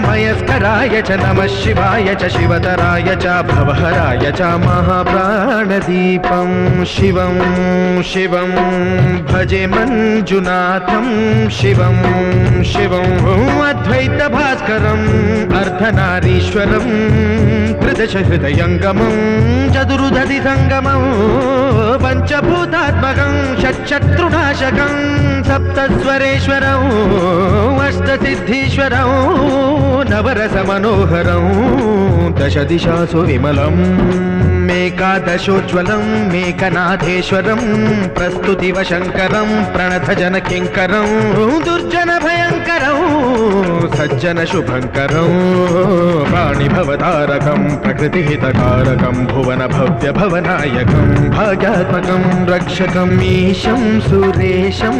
मयस्कराय च नमः शिवाय च शिवतराय च भवहराय च महाप्राणदीपं शिवं शिवं भजे मंजुनाथं शिवं शिवं अद्वैतभास्करम् अर्धनारीश्वरं त्रिदशहृदयङ्गमं चतुर्दधिसङ्गमं पञ्चभूतात्मकं षट्शत्रुनाशकं सप्तस्वरेश्वरं अष्टसिद्धीश्वरं नवरसमनोहरं दशदिशासु विमलम् मेकादशोज्ज्वलं मेकनाथेश्वरं प्रस्तुतिवशङ्करं प्रणतजनकिङ्करं दुर्जनभयङ्करं सज्जनशुभङ्करं प्राणिभवतारकं प्रकृतिहितकारकं भुवनभव्यभवनायकं भाग्यात्मकं रक्षकम् ईशं सुरेशं